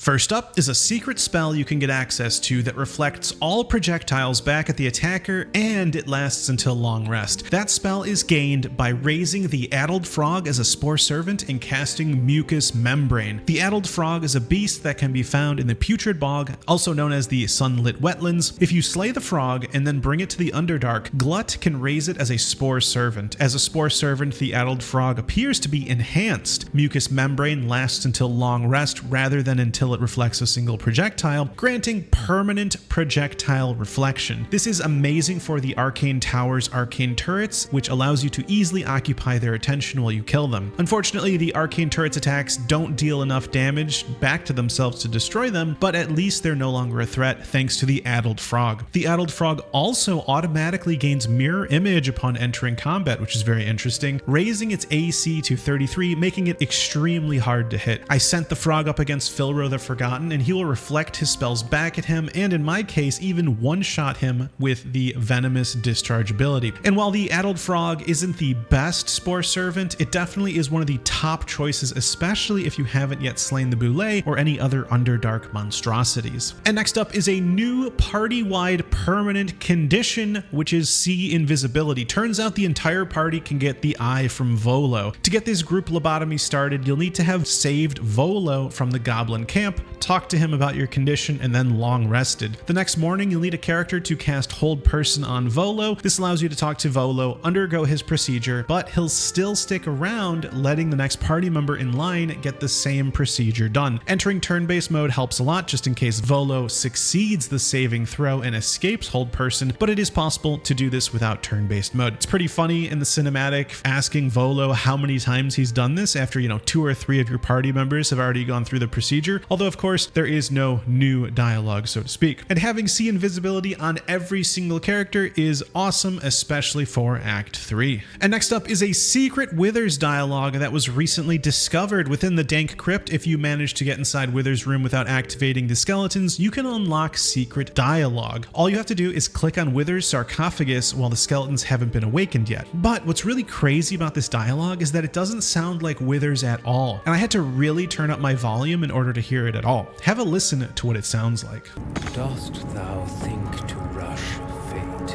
First up is a secret spell you can get access to that reflects all projectiles back at the attacker, and it lasts until long rest. That spell is gained by raising the Addled Frog as a Spore Servant and casting Mucus Membrane. The Addled Frog is a beast that can be found in the Putrid Bog, also known as the Sunlit Wetlands. If you slay the frog and then bring it to the Underdark, Glut can raise it as a Spore Servant. As a Spore Servant, the Addled Frog appears to be enhanced. Mucus Membrane lasts until long rest rather than until it reflects a single projectile, granting permanent projectile reflection. This is amazing for the Arcane Tower's Arcane Turrets, which allows you to easily occupy their attention while you kill them. Unfortunately, the Arcane Turret's attacks don't deal enough damage back to themselves to destroy them, but at least they're no longer a threat thanks to the Addled Frog. The Addled Frog also automatically gains Mirror Image upon entering combat, which is very interesting, raising its AC to 33, making it extremely hard to hit. I sent the frog up against Filro the Forgotten, and he will reflect his spells back at him, and in my case, even one-shot him with the venomous discharge ability. And while the Addled Frog isn't the best Spore Servant, it definitely is one of the top choices, especially if you haven't yet slain the Bulette or any other Underdark Monstrosities. And next up is a new party-wide permanent condition, which is See Invisibility. Turns out the entire party can get the Eye from Volo. To get this group lobotomy started, you'll need to have saved Volo from the Goblin camp, talk to him about your condition, and then long rested. The next morning, you'll need a character to cast Hold Person on Volo. This allows you to talk to Volo, undergo his procedure, but he'll still stick around, letting the next party member in line get the same procedure done. Entering turn-based mode helps a lot, just in case Volo succeeds the saving throw and escapes Hold Person, but it is possible to do this without turn-based mode. It's pretty funny in the cinematic asking Volo how many times he's done this after, 2 or 3 of your party members have already gone through the procedure, although of course there is no new dialogue, so to speak. And having See Invisibility on every single character is awesome, especially for Act 3. And next up is a secret Withers dialogue that was recently discovered within the Dank Crypt. If you manage to get inside Withers' room without activating the skeletons, you can unlock secret dialogue. All you have to do is click on Withers' sarcophagus while the skeletons haven't been awakened yet. But what's really crazy about this dialogue is that it doesn't sound like Withers at all, and I had to really turn up my volume in order to hear it at all. Have a listen to what it sounds like. Dost thou think to rush fate?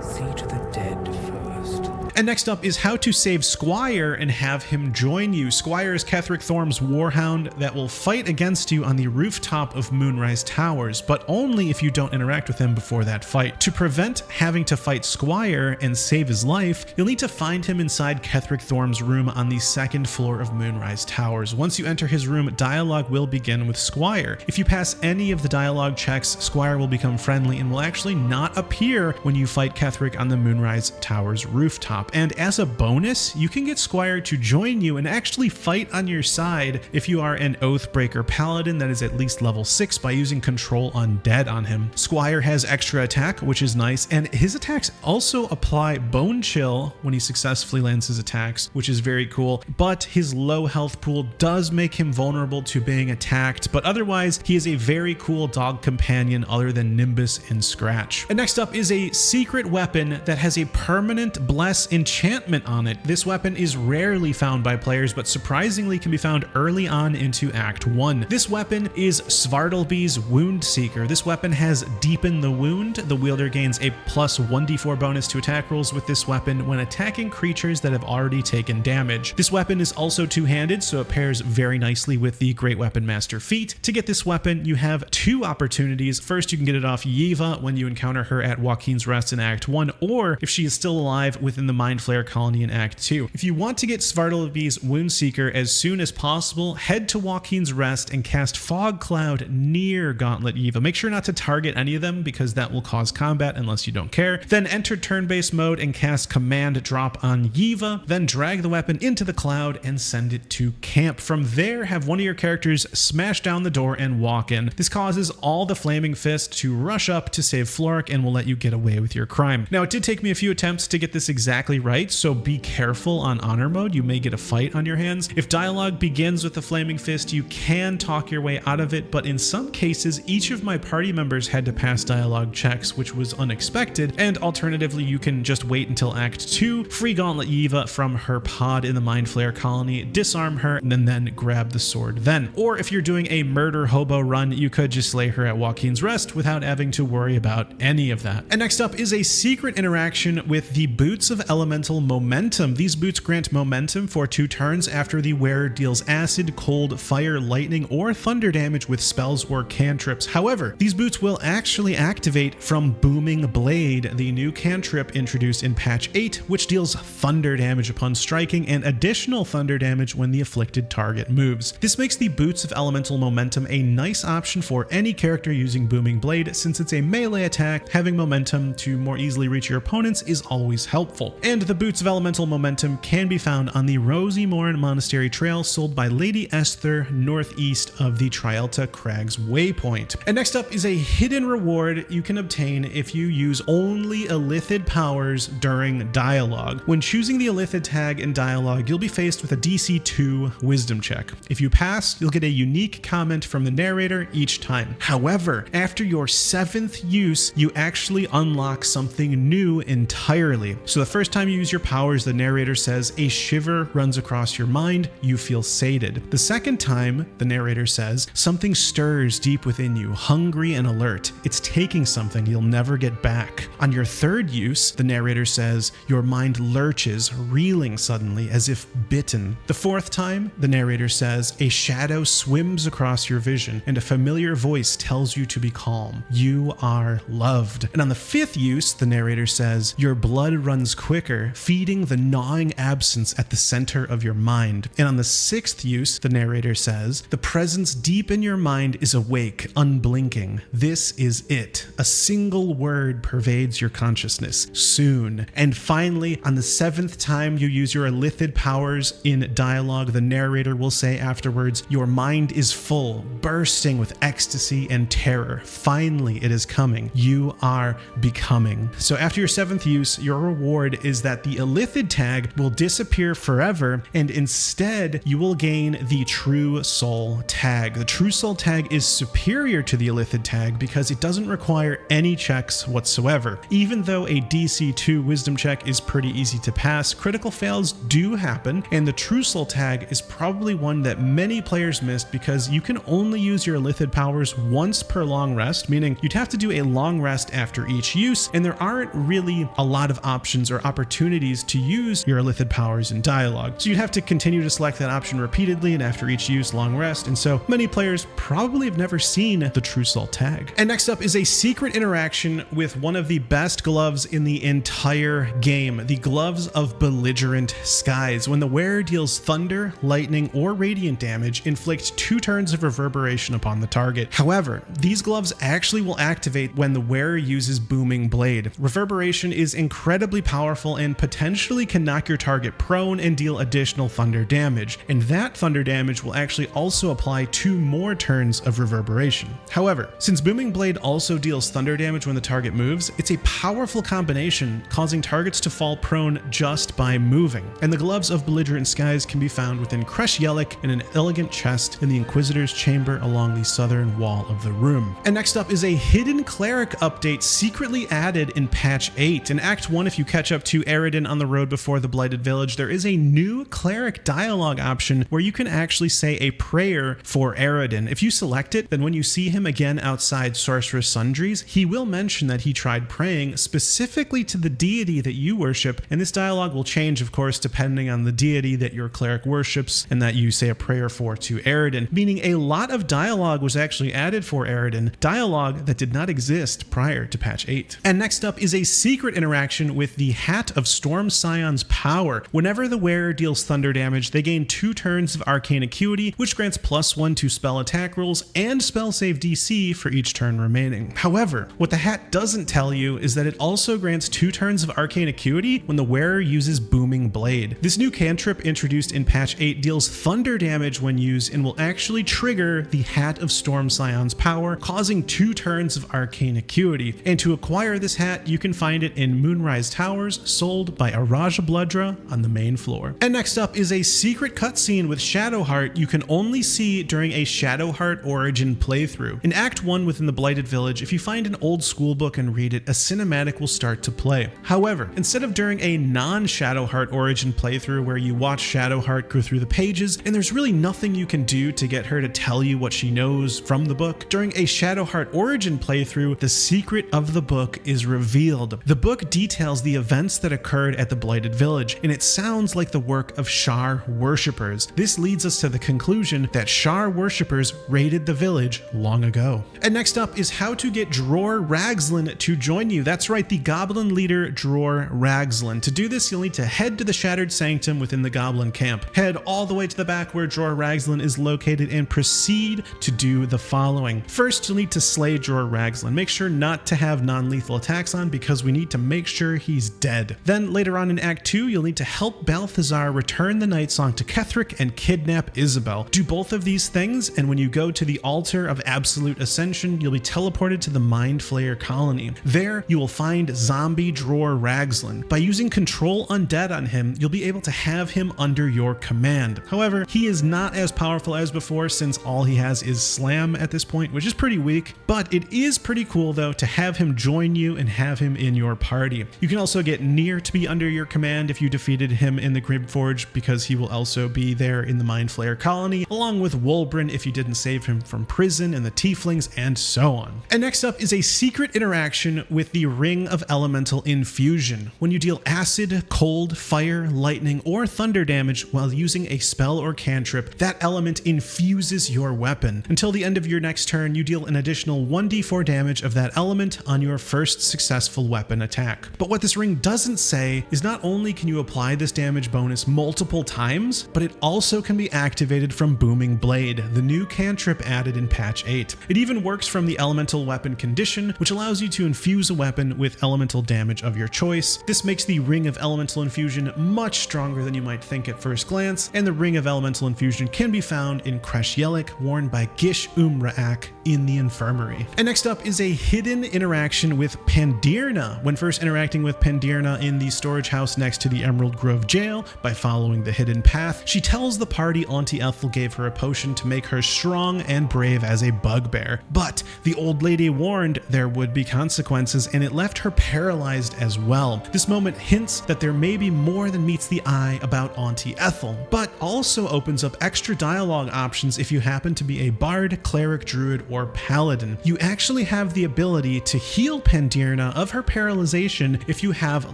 See to the dead first. And next up is how to save Squire and have him join you. Squire is Ketheric Thorm's warhound that will fight against you on the rooftop of Moonrise Towers, but only if you don't interact with him before that fight. To prevent having to fight Squire and save his life, you'll need to find him inside Ketheric Thorm's room on the 2nd floor of Moonrise Towers. Once you enter his room, dialogue will begin with Squire. If you pass any of the dialogue checks, Squire will become friendly and will actually not appear when you fight Ketheric on the Moonrise Towers rooftop. And as a bonus, you can get Squire to join you and actually fight on your side if you are an Oathbreaker Paladin that is at least level 6 by using Control Undead on him. Squire has extra attack, which is nice, and his attacks also apply Bone Chill when he successfully lands his attacks, which is very cool, but his low health pool does make him vulnerable to being attacked, but otherwise he is a very cool dog companion other than Nimbus and Scratch. And next up is a secret weapon that has a permanent Bless enchantment on it. This weapon is rarely found by players, but surprisingly can be found early on into Act 1. This weapon is Svartalbe's Wound Seeker. This weapon has Deepen the Wound. The wielder gains a plus 1d4 bonus to attack rolls with this weapon when attacking creatures that have already taken damage. This weapon is also two-handed, so it pairs very nicely with the Great Weapon Master feat. To get this weapon, you have 2 opportunities. First, you can get it off Yiva when you encounter her at Joaquin's Rest in Act 1, or if she is still alive within the Mind Flayer colony in Act 2. If you want to get Svartalbe's Wound Seeker as soon as possible, head to Joaquin's Rest and cast Fog Cloud near Gauntlet Yiva. Make sure not to target any of them because that will cause combat unless you don't care. Then enter turn-based mode and cast Command Drop on Yiva. Then drag the weapon into the cloud and send it to camp. From there, have one of your characters smash down the door and walk in. This causes all the Flaming Fist to rush up to save Floric and will let you get away with your crime. Now, it did take me a few attempts to get this exactly exactly right, so be careful on honor mode. You may get a fight on your hands. If dialogue begins with the Flaming Fist, you can talk your way out of it, but in some cases, each of my party members had to pass dialogue checks, which was unexpected, and alternatively, you can just wait until Act 2, free Gauntlet Yiva from her pod in the Mind Flayer colony, disarm her, and then grab the sword then. Or if you're doing a murder hobo run, you could just slay her at Joaquin's Rest without having to worry about any of that. And next up is a secret interaction with the Boots of Elemental Momentum. These boots grant momentum for 2 turns after the wearer deals acid, cold, fire, lightning, or thunder damage with spells or cantrips. However, these boots will actually activate from Booming Blade, the new cantrip introduced in patch 8, which deals thunder damage upon striking and additional thunder damage when the afflicted target moves. This makes the Boots of Elemental Momentum a nice option for any character using Booming Blade, since it's a melee attack. Having momentum to more easily reach your opponents is always helpful. And the Boots of Elemental Momentum can be found on the Rosy Morn Monastery Trail, sold by Lady Esther, northeast of the Trielta Crags waypoint. And next up is a hidden reward you can obtain if you use only Illithid powers during dialogue. When choosing the Illithid tag in dialogue, you'll be faced with a DC 2 wisdom check. If you pass, you'll get a unique comment from the narrator each time. However, after your 7th use, you actually unlock something new entirely. So the first time you use your powers, the narrator says a shiver runs across your mind, you feel sated. The second time, the narrator says something stirs deep within you, hungry and alert. It's taking something you'll never get back. On your 3rd use, the narrator says your mind lurches, reeling suddenly as if bitten. The 4th time, the narrator says a shadow swims across your vision and a familiar voice tells you to be calm. You are loved. And on the 5th use, the narrator says your blood runs quicker, feeding the gnawing absence at the center of your mind. And on the 6th use, the narrator says the presence deep in your mind is awake, unblinking. This is it. A single word pervades your consciousness. Soon. And finally, on the 7th time you use your Illithid powers in dialogue, the narrator will say afterwards, your mind is full, bursting with ecstasy and terror. Finally, it is coming. You are becoming. So after your 7th use, your reward is that the Illithid tag will disappear forever, and instead you will gain the True Soul tag. The True Soul tag is superior to the Illithid tag because it doesn't require any checks whatsoever. Even though a DC 2 wisdom check is pretty easy to pass, critical fails do happen, and the True Soul tag is probably one that many players missed because you can only use your Illithid powers once per long rest, meaning you'd have to do a long rest after each use, and there aren't really a lot of options or opportunities to use your Illithid powers in dialogue. So you'd have to continue to select that option repeatedly, and after each use, long rest, and so many players probably have never seen the True Soul tag. And next up is a secret interaction with one of the best gloves in the entire game, the Gloves of Belligerent Skies. When the wearer deals thunder, lightning, or radiant damage, inflict 2 turns of reverberation upon the target. However, these gloves actually will activate when the wearer uses Booming Blade. Reverberation is incredibly powerful and potentially can knock your target prone and deal additional thunder damage, and that thunder damage will actually also apply 2 more turns of reverberation. However, since Booming Blade also deals thunder damage when the target moves, it's a powerful combination, causing targets to fall prone just by moving. And the Gloves of Belligerent Skies can be found within Kresh Yelik in an elegant chest in the Inquisitor's chamber along the southern wall of the room. And next up is a hidden Cleric update secretly added in patch 8. In Act 1, if you catch up to Eredin on the road before the Blighted Village, there is a new Cleric dialogue option where you can actually say a prayer for Eredin. If you select it, then when you see him again outside Sorceress Sundries, he will mention that he tried praying specifically to the deity that you worship, and this dialogue will change, of course, depending on the deity that your cleric worships and that you say a prayer for to Eredin, meaning a lot of dialogue was actually added for Eredin, dialogue that did not exist prior to patch 8. And next up is a secret interaction with the Hat of Storm Scion's power. Whenever the wearer deals thunder damage, they gain 2 turns of Arcane Acuity, which grants +1 to spell attack rolls and spell save DC for each turn remaining. However, what the hat doesn't tell you is that it also grants 2 turns of Arcane Acuity when the wearer uses Booming Blade. This new cantrip introduced in patch 8 deals thunder damage when used and will actually trigger the Hat of Storm Scion's power, causing 2 turns of Arcane Acuity. And to acquire this hat, you can find it in Moonrise Towers, sold by Araja Bloodra on the main floor. And next up is a secret cutscene with Shadowheart you can only see during a Shadowheart origin playthrough. In Act 1 within the Blighted Village, if you find an old school book and read it, a cinematic will start to play. However, instead of during a non-Shadowheart origin playthrough where you watch Shadowheart go through the pages and there's really nothing you can do to get her to tell you what she knows from the book, during a Shadowheart origin playthrough, the secret of the book is revealed. The book details the events that occurred at the Blighted Village, and it sounds like the work of Shar worshippers. This leads us to the conclusion that Shar worshippers raided the village long ago. And next up is how to get Dror Ragzlin to join you. That's right, the goblin leader Dror Ragzlin. To do this, you'll need to head to the Shattered Sanctum within the goblin camp. Head all the way to the back where Dror Ragzlin is located and proceed to do the following. First, you'll need to slay Dror Ragzlin. Make sure not to have non-lethal attacks on because we need to make sure he's dead. Then later on in Act 2, you'll need to help Balthazar return the Night Song to Ketheric and kidnap Isabel. Do both of these things, and when you go to the Altar of Absolute Ascension, you'll be teleported to the Mind Flayer colony. There, you will find zombie Dror Ragzlin. By using Control Undead on him, you'll be able to have him under your command. However, he is not as powerful as before since all he has is Slam at this point, which is pretty weak, but it is pretty cool though to have him join you and have him in your party. You can also get Nier to be under your command if you defeated him in the Gribforge, because he will also be there in the Mind Flayer colony, along with Wolbrin if you didn't save him from prison and the Tieflings, and so on. And next up is a secret interaction with the Ring of Elemental Infusion. When you deal acid, cold, fire, lightning, or thunder damage while using a spell or cantrip, that element infuses your weapon. Until the end of your next turn, you deal an additional 1d4 damage of that element on your first successful weapon attack. But what this ring doesn't say is not only can you apply this damage bonus multiple times, but it also can be activated from Booming Blade, the new cantrip added in patch 8. It even works from the elemental weapon condition, which allows you to infuse a weapon with elemental damage of your choice. This makes the Ring of Elemental Infusion much stronger than you might think at first glance, and the Ring of Elemental Infusion can be found in Kresh Yelik, worn by Gish Umraak in the Infirmary. And next up is a hidden interaction with Pandirna. When first interacting with Pandirna in the storage house next to the Emerald Grove jail, by following the hidden path, she tells the party Auntie Ethel gave her a potion to make her strong and brave as a bugbear. But the old lady warned there would be consequences, and it left her paralyzed as well. This moment hints that there may be more than meets the eye about Auntie Ethel, but also opens up extra dialogue options if you happen to be a bard, cleric, druid, or paladin. You actually have the ability to heal Pandirna of her paralyzation if you have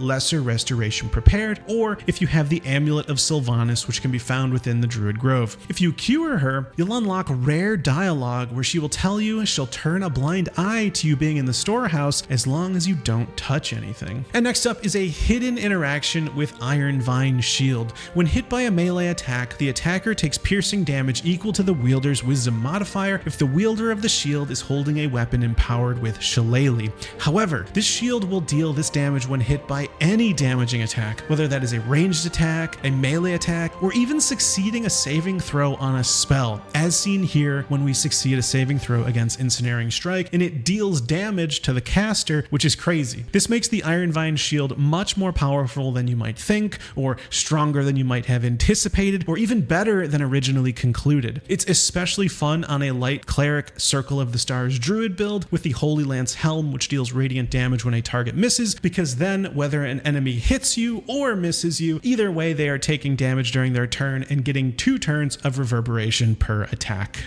Lesser Restoration prepared, or if you have the Amulet of Sylvanas, which can be found within the Druid Grove. If you cure her, you'll unlock rare dialogue where she will tell you she'll turn a blind eye to you being in the storehouse as long as you don't touch anything. And next up is a hidden interaction with Ironvine Shield. When hit by a melee attack, the attacker takes piercing damage equal to the wielder's wisdom modifier if the wielder of the shield is holding a weapon empowered with Shillelagh. However, this shield will deal this damage when hit by any damaging attack, whether that is a ranged attack, a melee attack, or even succeeding a saving throw on a spell, as seen here when we succeed a saving throw against Incineering Strike, and it deals damage to the caster, which is crazy. This makes the Ironvine Shield much more powerful than you might think, or stronger than you might have anticipated, or even better than originally concluded. It's especially fun on a light cleric Circle of the Stars druid build with the Holy Lance Helm, which deals radiant damage when a target misses, because then whether an enemy hits you or misses you, either way they are taking damage during their turn and getting 2 turns of reverberation per attack.